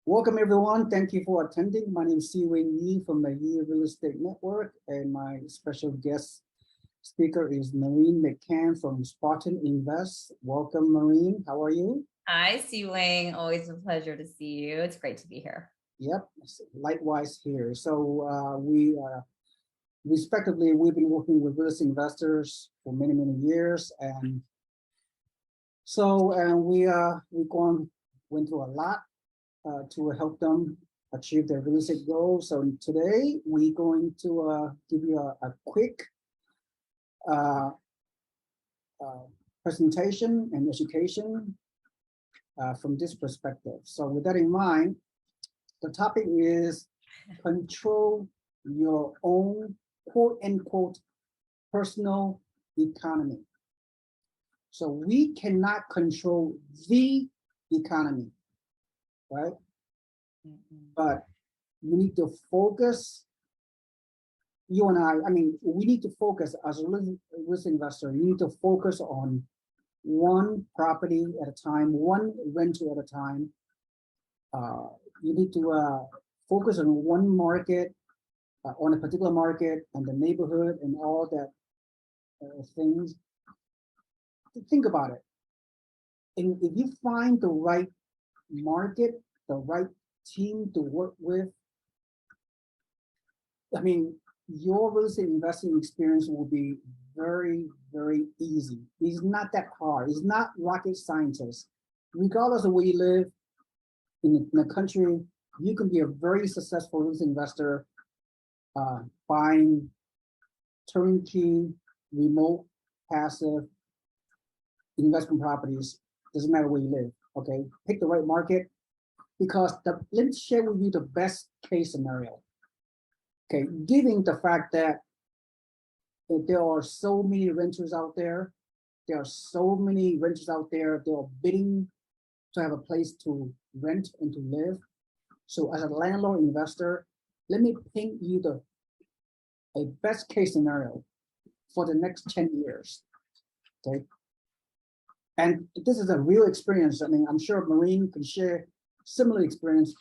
Welcome everyone. Thank you for attending. My name is Seewing from the Real Estate Network, and my special guest speaker is Maureen McCann from Spartan Invest. Welcome, Maureen. How are you? Hi, Seewing. Always a pleasure to see you. It's great to be here. Yep, likewise here. So we respectively, we've been working with real estate investors for many years, and we went through a lot to help them achieve their real estate goals. So today we're going to give you a quick uh, presentation and education from this perspective. So with that in mind, the topic is control your own quote unquote personal economy. So we cannot control the economy, right? But you need to focus. You and I mean, we need to focus as a risk investor. You need to focus on one property at a time, one renter at a time. You need to focus on one market, on a particular market and the neighborhood and all that things. Think about it. And if you find the right market, the right team to work with, I mean, your real estate investing experience will be very easy. It's not that hard. It's not rocket scientist. Regardless of where you live in the country, you can be a very successful real estate investor buying turnkey, remote, passive investment properties. Doesn't matter where you live. Okay, pick the right market, because let me share with you the best case scenario. Okay, given the fact that there are so many renters out there, they are bidding to have a place to rent and to live. So as a landlord investor, let me paint you a best case scenario for the next 10 years. Okay. And this is a real experience. I mean, I'm sure Maureen can share similar experience,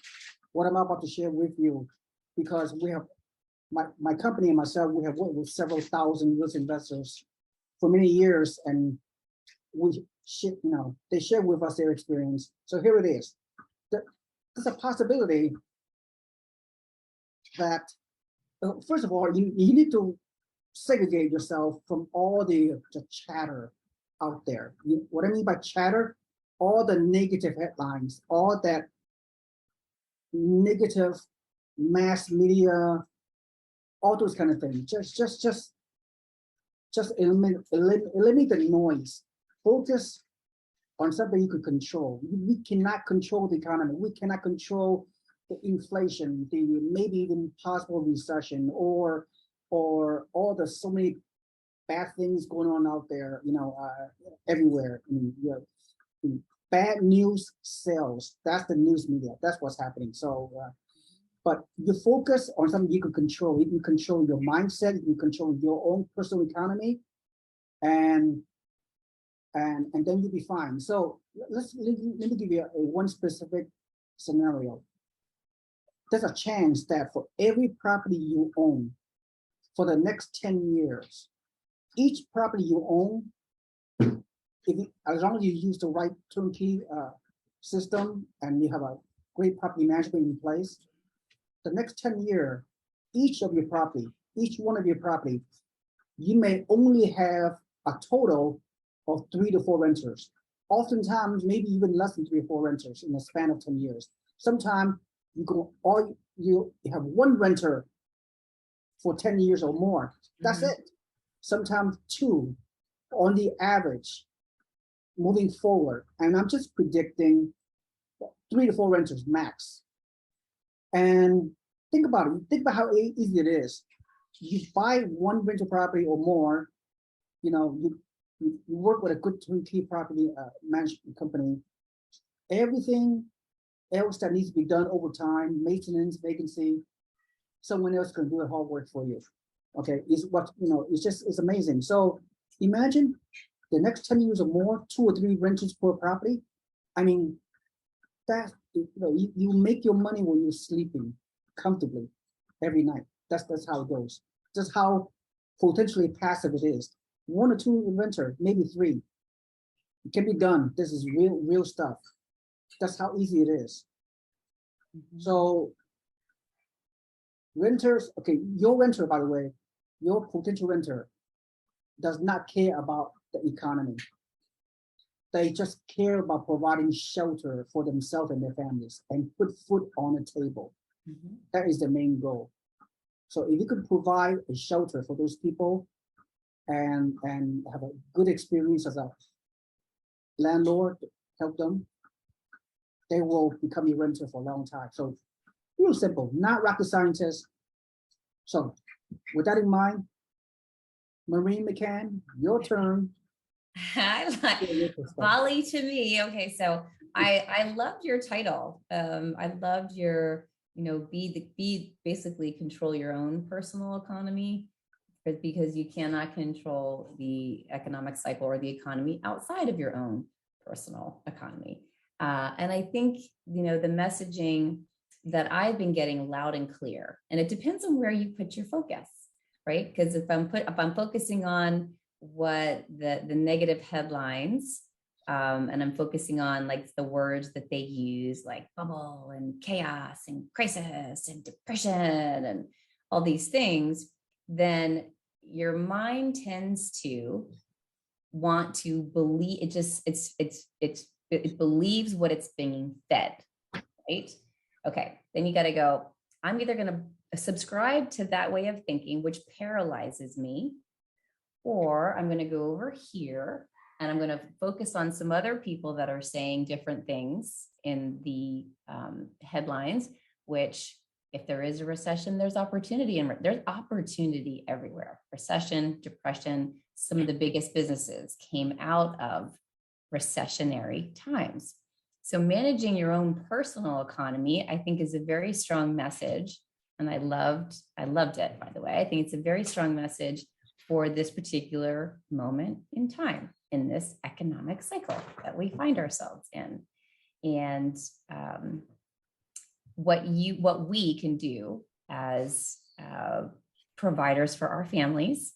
what I'm about to share with you, because we have my company and myself, we have worked with several thousand real estate investors for many years, and they share with us their experience. So here it is. There's a possibility that, first of all, you need to segregate yourself from all the chatter out there. What I mean by chatter, all the negative headlines, all that negative mass media, all those kind of things. Just eliminate the noise. Focus on something you could control. We cannot control the economy. We cannot control the inflation, the maybe even possible recession, or all the so many bad things going on out there, everywhere. I mean, bad news sells. That's the news media. That's what's happening. So, but you focus on something you can control. You can control your mindset. You can control your own personal economy, and then you'll be fine. So let me give you one specific scenario. There's a chance that for every property you own for the next 10 years, each property you own, as long as you use the right turnkey system and you have a great property management in place, the next 10 years, each one of your property, you may only have a total of 3 to 4 renters. Oftentimes, maybe even less than 3 or 4 renters in the span of 10 years. Sometimes you have one renter for 10 years or more. That's it. Sometimes 2 on the average moving forward. And I'm just predicting 3 to 4 renters max. And think about it. Think about how easy it is. You buy one rental property or more, you work with a good turnkey property management company. Everything else that needs to be done over time, maintenance, vacancy, someone else can do the hard work for you. Okay, it's amazing. So imagine the next 10 years or more, 2 or 3 rentals per property. I mean, You make your money when you're sleeping comfortably every night. That's how it goes. That's how potentially passive it is. One or two renter, maybe three. It can be done. This is real stuff. That's how easy it is. So renters, okay, your renter, by the way, your potential renter does not care about the economy. They just care about providing shelter for themselves and their families and put food on the table. That is the main goal. So if you could provide a shelter for those people and have a good experience as a landlord, help them, they will become a renter for a long time. So real simple, not rocket scientists. So with that in mind, Maureen McCann, your turn. I like Bali to me. Okay, so I loved your title. I loved your, be basically control your own personal economy, but because you cannot control the economic cycle or the economy outside of your own personal economy. And I think, the messaging that I've been getting loud and clear, and it depends on where you put your focus, right? Because if I'm focusing on what the negative headlines, and I'm focusing on like the words that they use, like bubble and chaos and crisis and depression and all these things, then your mind tends to want to believe it believes what it's being fed, right? Okay, then you got to go, I'm either going to subscribe to that way of thinking, which paralyzes me, or I'm going to go over here and I'm going to focus on some other people that are saying different things in the headlines, which if there is a recession, there's opportunity, and there's opportunity everywhere. Recession, depression, some of the biggest businesses came out of recessionary times. So managing your own personal economy, I think, is a very strong message. And I loved it, by the way. I think it's a very strong message for this particular moment in time, in this economic cycle that we find ourselves in. And what we can do as providers for our families,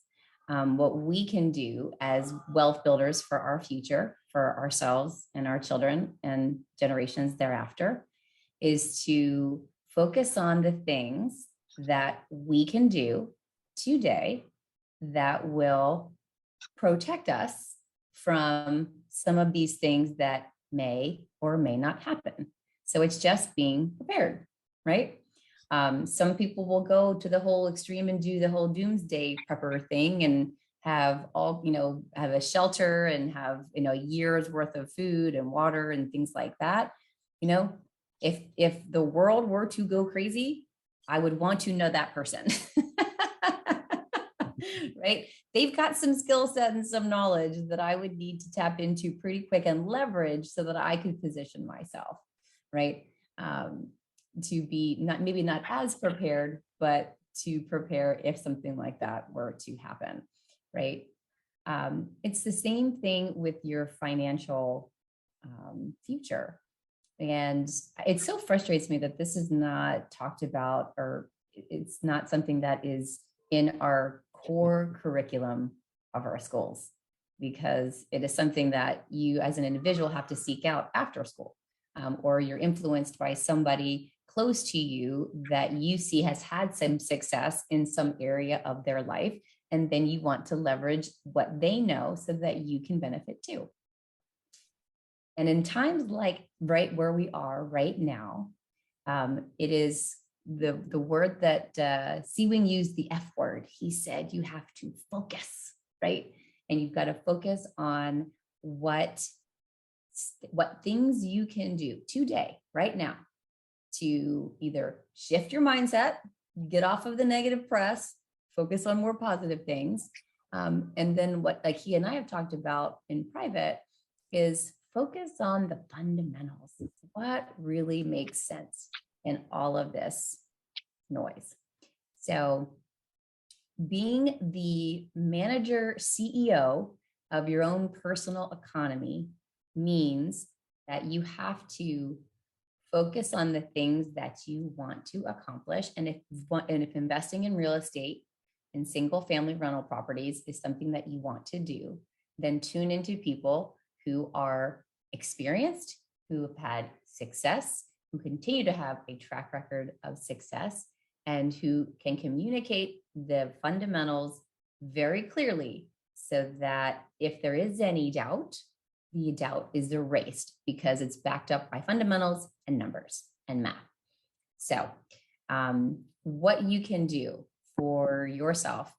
what we can do as wealth builders for our future, for ourselves and our children and generations thereafter, is to focus on the things that we can do today that will protect us from some of these things that may or may not happen. So it's just being prepared, right? Some people will go to the whole extreme and do the whole doomsday prepper thing and have all, have a shelter and have, a year's worth of food and water and things like that. If the world were to go crazy, I would want to know that person. Right? They've got some skill set and some knowledge that I would need to tap into pretty quick and leverage so that I could position myself, right? To be maybe not as prepared, but to prepare if something like that were to happen, right? It's the same thing with your financial future. And it so frustrates me that this is not talked about, or it's not something that is in our core curriculum of our schools, because it is something that you as an individual have to seek out after school, or you're influenced by somebody close to you that you see has had some success in some area of their life. And then you want to leverage what they know so that you can benefit too. And in times like right where we are right now, it is the word that Seewing used, the F word. He said, you have to focus, right? And you've got to focus on what things you can do today, right now, to either shift your mindset, get off of the negative press, focus on more positive things. And then what, like he and I have talked about in private, is focus on the fundamentals. What really makes sense in all of this noise? So being the manager, CEO of your own personal economy means that you have to Focus on the things that you want to accomplish. And if investing in real estate and single family rental properties is something that you want to do, then tune into people who are experienced, who have had success, who continue to have a track record of success, and who can communicate the fundamentals very clearly so that if there is any doubt, the doubt is erased because it's backed up by fundamentals and numbers and math. So what you can do for yourself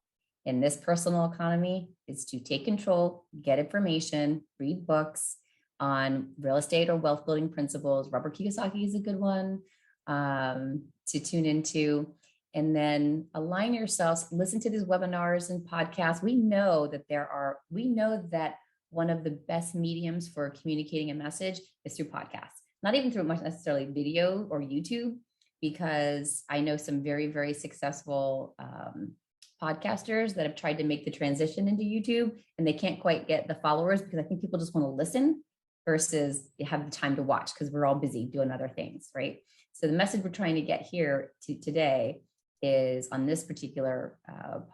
in this personal economy is to take control, get information, read books on real estate or wealth building principles. Robert Kiyosaki is a good one to tune into. And then align yourselves, listen to these webinars and podcasts. We know that one of the best mediums for communicating a message is through podcasts, not even through much necessarily video or YouTube, because I know some very, very successful podcasters that have tried to make the transition into YouTube and they can't quite get the followers because I think people just want to listen versus have the time to watch because we're all busy doing other things, right? So the message we're trying to get here today is on this particular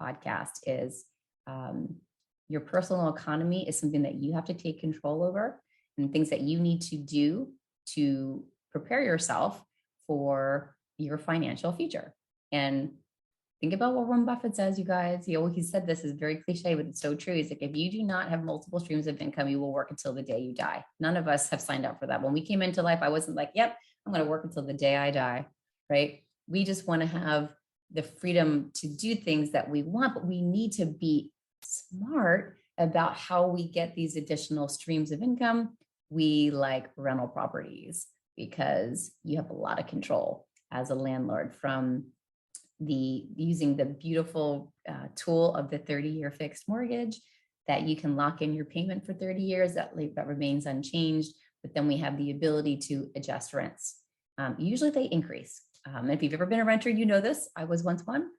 podcast is your personal economy is something that you have to take control over and things that you need to do to prepare yourself for your financial future. And think about what Warren Buffett says, you guys. He said this is very cliche, but it's so true. He's like, if you do not have multiple streams of income, you will work until the day you die. None of us have signed up for that. When we came into life, I wasn't like, yep, I'm going to work until the day I die, right? We just want to have the freedom to do things that we want, but we need to be smart about how we get these additional streams of income. We like rental properties because you have a lot of control as a landlord from using the beautiful tool of the 30-year fixed mortgage that you can lock in your payment for 30 years that remains unchanged, but then we have the ability to adjust rents. Usually they increase. If you've ever been a renter, you know this. I was once one.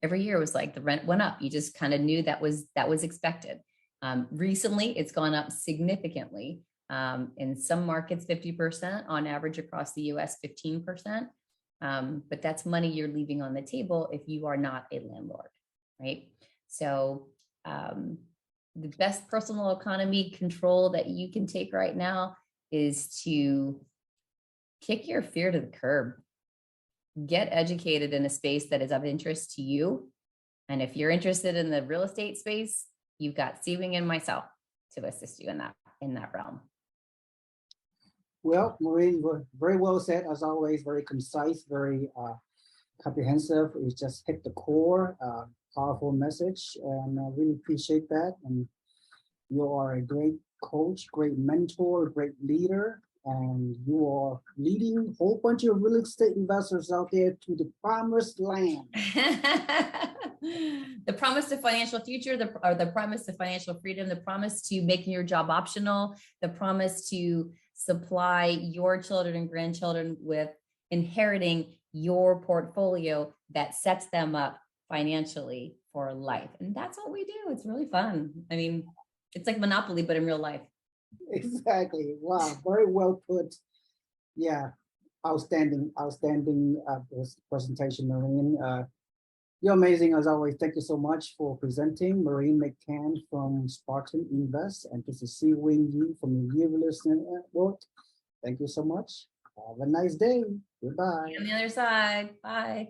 Every year it was like the rent went up. You just kind of knew that was expected. Recently, it's gone up significantly. In some markets, 50%, on average across the US, 15%. But that's money you're leaving on the table if you are not a landlord, right? So the best personal economy control that you can take right now is to kick your fear to the curb. Get educated in a space that is of interest to you. And if you're interested in the real estate space, you've got Seewing and myself to assist you in that realm. Well, Maureen, very well said, as always, very concise, very comprehensive. You just hit the core, powerful message, and I really appreciate that. And you are a great coach, great mentor, great leader, and you are leading a whole bunch of real estate investors out there to the promised land. The promise to financial future, the promise to financial freedom, the promise to making your job optional, the promise to supply your children and grandchildren with inheriting your portfolio that sets them up financially for life. And that's what we do. It's really fun. I mean, it's like Monopoly, but in real life. Exactly. Wow. Very well put. Yeah. Outstanding presentation, Maureen. You're amazing as always. Thank you so much for presenting. Maureen McCann from Spartan Invest, and this is Seewing you from the Year Listener Network. Thank you so much. Have a nice day. Goodbye. On the other side. Bye.